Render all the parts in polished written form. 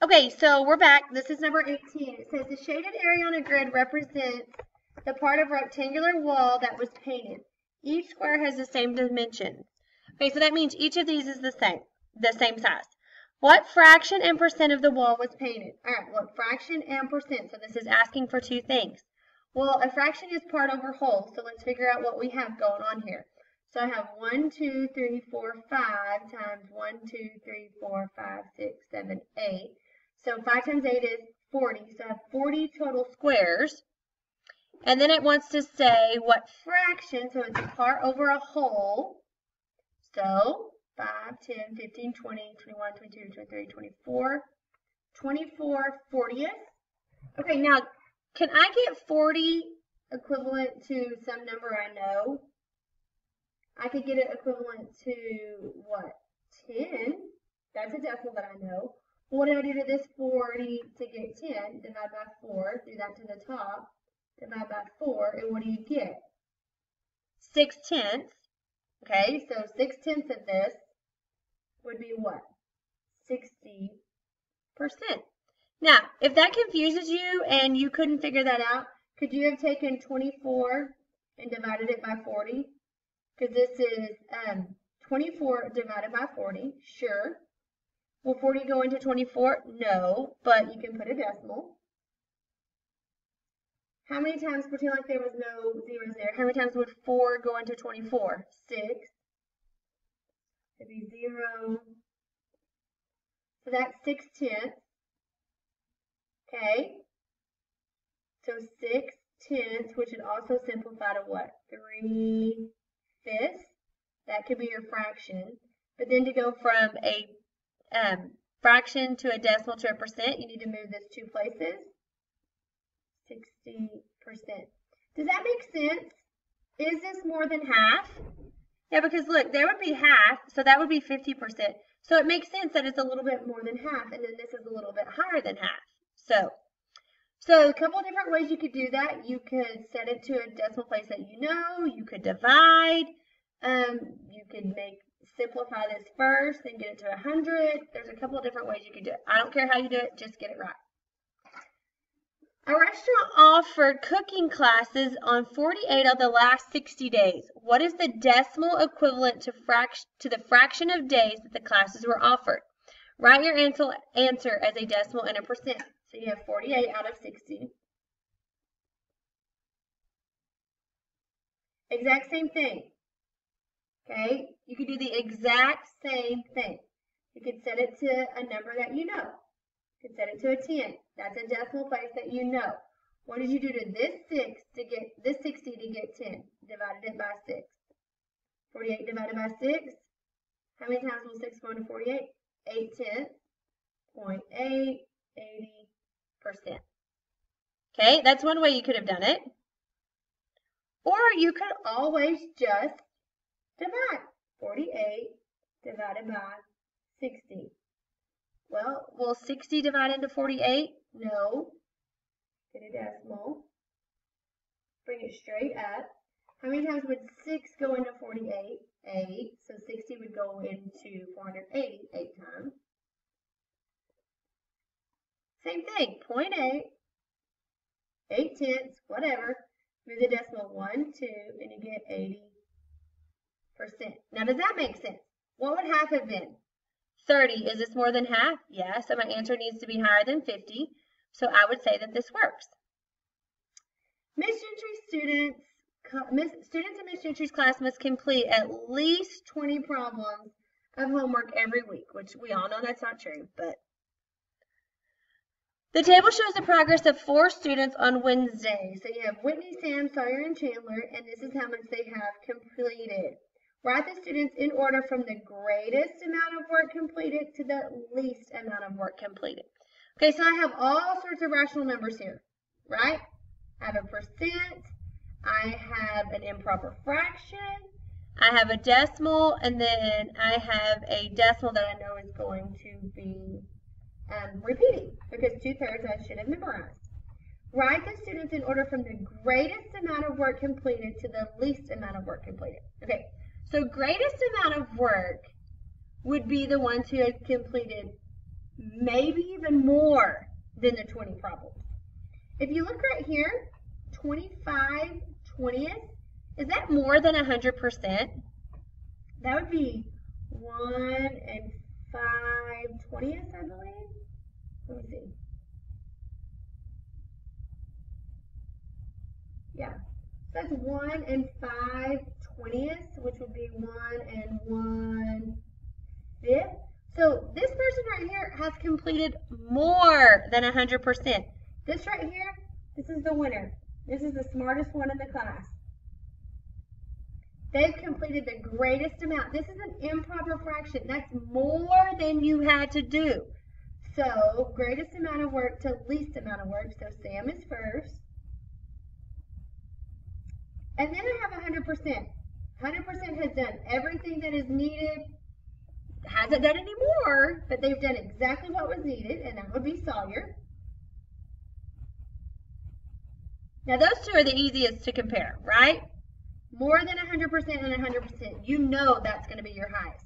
Okay, so we're back. This is number 18. It says the shaded area on a grid represents the part of rectangular wall that was painted. Each square has the same dimension. Okay, so that means each of these is the same size. What fraction and percent of the wall was painted? All right, look, fraction and percent. So this is asking for two things. Well, a fraction is part over whole, so let's figure out what we have going on here. So I have 1, 2, 3, 4, 5 times 1, 2, 3, 4, 5, 6, 7, 8. So 5 times 8 is 40. So I have 40 total squares. And then it wants to say what fraction, so it's a part over a whole. So 5, 10, 15, 20, 21, 22, 23, 24, 24 40th. Okay, now can I get 40 equivalent to some number I know? I could get it equivalent to what? 10. That's a decimal that I know. What do I do to this 40 to get 10? Divide by 4, do that to the top, divide by 4, and what do you get? 6/10. Okay, so 6/10 of this would be what? 60%. Now, if that confuses you and you couldn't figure that out, could you have taken 24 and divided it by 40? Because this is 24 divided by 40, sure. Will 40 go into 24? No, but you can put a decimal. How many times, pretend like there was no zeros there, how many times would 4 go into 24? 6. It'd be 0. So that's 6/10. Okay. So 6/10, which would also simplify to what? 3/5. That could be your fraction. But then to go from a fraction to a decimal to a percent, you need to move this 2 places. 60%. Does that make sense? Is this more than half? Yeah, because look, there would be half, so that would be 50%. So it makes sense that it's a little bit more than half, and then this is a little bit higher than half. So a couple of different ways you could do that. You could set it to a decimal place that you know. You could divide. You could simplify this first, then get it to 100. There's a couple of different ways you could do it. I don't care how you do it, just get it right. A restaurant offered cooking classes on 48 of the last 60 days. What is the decimal equivalent to the fraction of days that the classes were offered? Write your answer as a decimal and a percent. So you have 48 out of 60. Exact same thing. Okay, you could do the exact same thing. You could set it to a number that you know. You could set it to a 10. That's a decimal place that you know. What did you do to this 6 to get this 60 to get 10? Divided it by 6. 48 divided by 6. How many times will 6 go into 48? 8/10. 0.8, 80%. Okay, that's one way you could have done it. Or you could always just divide. 48 divided by 60. Well, will 60 divide into 48? No. Get a decimal. Bring it straight up. How many times would 6 go into 48? 8. So 60 would go into 480 8 times. Same thing. 0.8, 8/10, whatever. Move the decimal 1, 2, and you get 80%. Now, does that make sense? What would half have been? 30. Is this more than half? Yeah, so my answer needs to be higher than 50. So I would say that this works. Students in Miss Gentry's class must complete at least 20 problems of homework every week, which we all know that's not true, but the table shows the progress of 4 students on Wednesday. So you have Whitney, Sam, Sawyer, and Chandler, and this is how much they have completed. Write the students in order from the greatest amount of work completed to the least amount of work completed. Okay, so I have all sorts of rational numbers here, right? I have a percent, I have an improper fraction, I have a decimal, and then I have a decimal that I know is going to be repeating, because 2/3 I should have memorized. Write the students in order from the greatest amount of work completed to the least amount of work completed. Okay, so greatest amount of work would be the ones who had completed maybe even more than the 20 problems. If you look right here, 25/20, is that more than 100%? That would be 1 5/20, I believe. Let me see. Yeah, so that's 1 5/20, which would be 1 1/5. So this person right here has completed more than 100%. This right here, this is the winner. This is the smartest one in the class. They've completed the greatest amount. This is an improper fraction. That's more than you had to do. So greatest amount of work to least amount of work. So Sam is first. And then I have 100%. 100% has done everything that is needed. Hasn't done any more, but they've done exactly what was needed, and that would be Sawyer. Now those two are the easiest to compare, right? More than 100% and 100%. You know that's going to be your highest.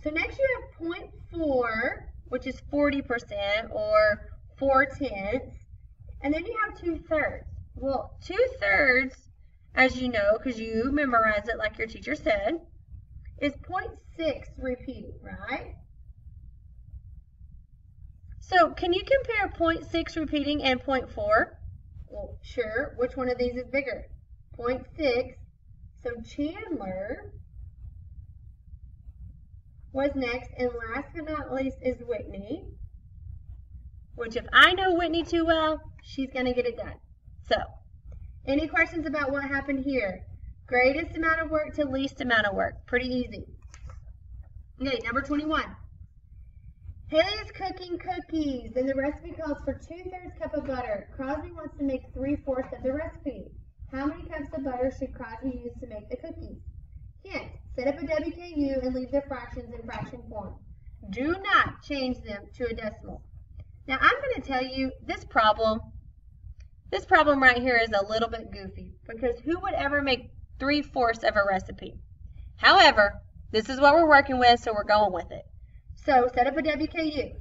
So next you have 0.4, which is 40%, or 4/10. And then you have 2/3. Well, 2/3, as you know, because you memorized it like your teacher said, is 0.6 repeating, right? So can you compare 0.6 repeating and 0.4? Well, sure. Which one of these is bigger? 0.6. So Chandler was next, and last but not least is Whitney, which if I know Whitney too well, she's going to get it done. So, any questions about what happened here? Greatest amount of work to least amount of work. Pretty easy. Okay, number 21. Haley is cooking cookies, and the recipe calls for 2/3 cup of butter. Crosby wants to make 3/4 of the recipe. How many cups of butter should Crosby use to make the cookies? Hint, set up a WKU and leave the fractions in fraction form. Do not change them to a decimal. Now I'm going to tell you this problem right here is a little bit goofy, because who would ever make 3/4 of a recipe? However, this is what we're working with, so we're going with it. So set up a WKU.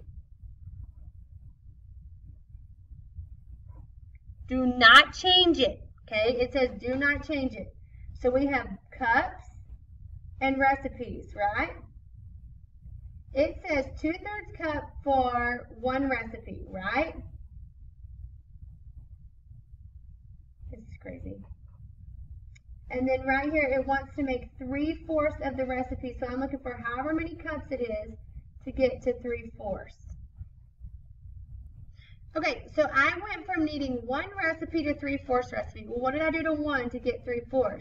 Do not change it. Okay, it says do not change it. So we have cups and recipes, right? It says 2/3 cup for one recipe, right? This is crazy. And then right here, it wants to make 3/4 of the recipe. So I'm looking for however many cups it is to get to 3/4. Okay, so I went from needing one recipe to 3/4 recipe. Well, what did I do to one to get 3/4?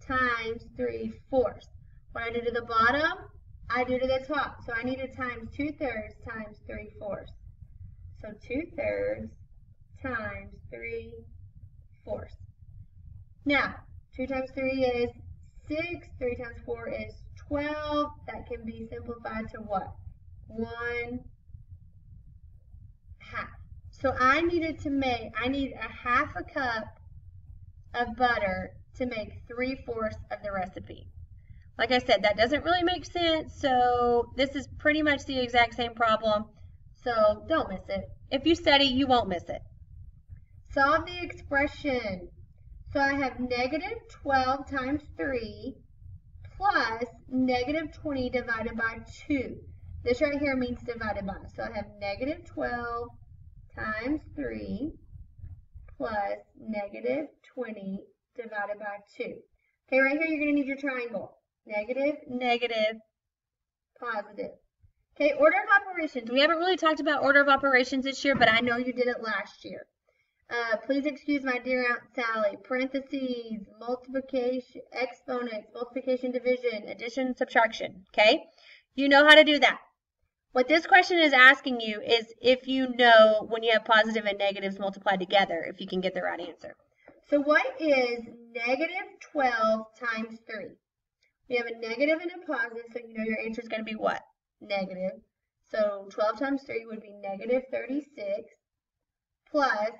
Times 3/4. What I do to the bottom, I do to the top. So I need to times 2/3 times 3/4. So 2/3 times 3/4. Now, 2 times 3 is 6. 3 times 4 is 12. That can be simplified to what? 1/2. So I need a 1/2 cup of butter to make 3/4 of the recipe. Like I said, that doesn't really make sense, so this is pretty much the exact same problem, so don't miss it. If you study, you won't miss it. Solve the expression. So I have -12 times 3 plus -20 divided by 2. This right here means divided by. So I have -12 times 3 plus -20 divided by 2. Okay, right here you're going to need your triangle. Negative, negative, positive. Okay, order of operations. We haven't really talked about order of operations this year, but I know you did it last year. Please excuse my dear Aunt Sally. Parentheses, multiplication, exponents, multiplication, division, addition, subtraction. Okay, you know how to do that. What this question is asking you is if you know when you have positive and negatives multiplied together, if you can get the right answer. So what is -12 times 3? We have a negative and a positive, so you know your answer is going to be what? Negative. So 12 times 3 would be -36 plus,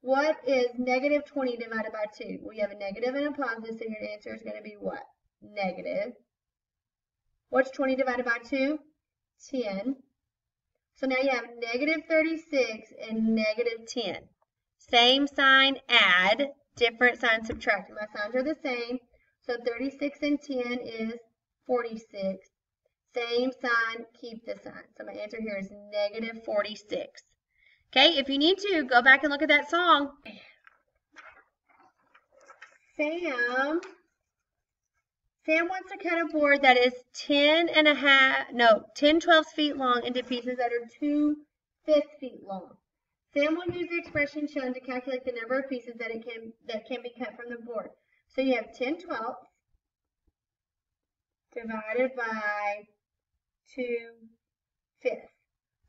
what is -20 divided by 2? We have a negative and a positive, so your answer is going to be what? Negative. What's 20 divided by 2? 10. So now you have negative 36 and negative 10. Same sign, add. Different sign, subtract. My signs are the same. So 36 and 10 is 46. Same sign, keep the sign. So my answer here is negative 46. Okay, if you need to, go back and look at that song. Sam wants to cut a board that is 10 12 feet long into pieces that are 2/5 feet long. Sam will use the expression shown to calculate the number of pieces that can be cut from the board. So you have 10/12 divided by 2/5.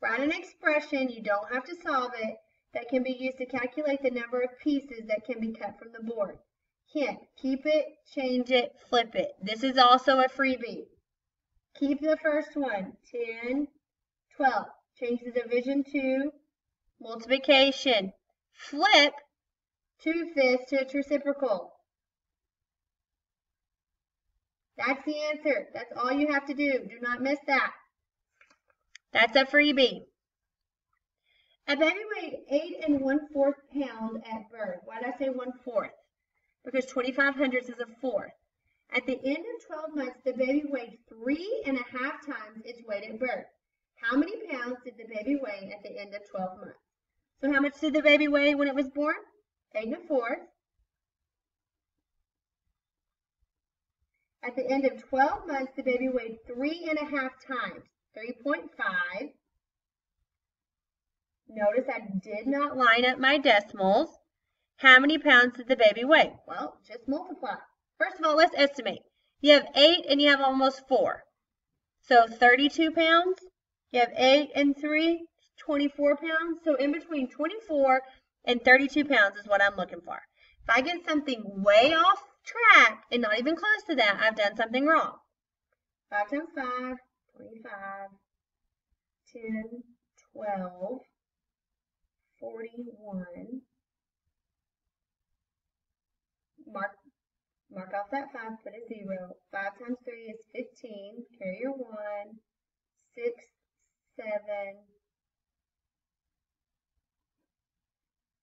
Write an expression, you don't have to solve it, that can be used to calculate the number of pieces that can be cut from the board. Hint, keep it, change it, flip it. This is also a freebie. Keep the first one, 10/12. Change the division to multiplication. Flip 2/5 to its reciprocal. That's the answer. That's all you have to do. Do not miss that. That's a freebie. A baby weighed 8 1/4 pounds at birth. Why did I say 1/4? Because 25 hundredths is a fourth. At the end of 12 months, the baby weighed 3.5 times its weight at birth. How many pounds did the baby weigh at the end of 12 months? So how much did the baby weigh when it was born? 8 1/4. At the end of 12 months, the baby weighed 3.5 times. 3.5. Notice I did not line up my decimals. How many pounds did the baby weigh? Well, just multiply. First of all, let's estimate. You have 8 and you have almost 4. So 32 pounds. You have 8 and 3, 24 pounds. So in between 24 and 32 pounds is what I'm looking for. If I get something way off track and not even close to that, I've done something wrong. 5 times 5, 25, 10, 12, 41. Mark off that 5, put a 0. 5 times 3 is 15. Carry your 1. 6, 7,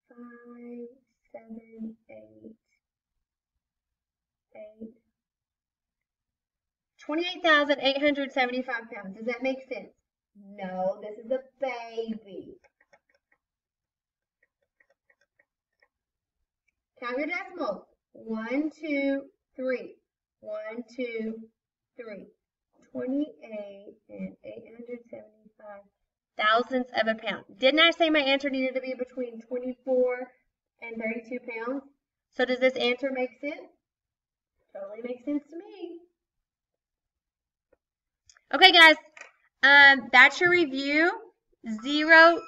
5, 7, 8, 8. 28,875 pounds. Does that make sense? No, this is a baby. Count your decimals. 1, 2, 3. 1, 2, 3. 28 and 875 thousandths of a pound. Didn't I say my answer needed to be between 24 and 32 pounds? So does this answer make sense? Totally makes sense to me. Okay, guys. That's your review. 0.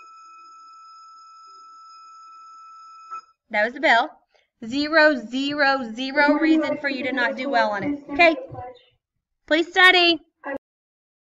That was the bell. 0, 0, 0 reason for you to not do well on it. Okay? Please study.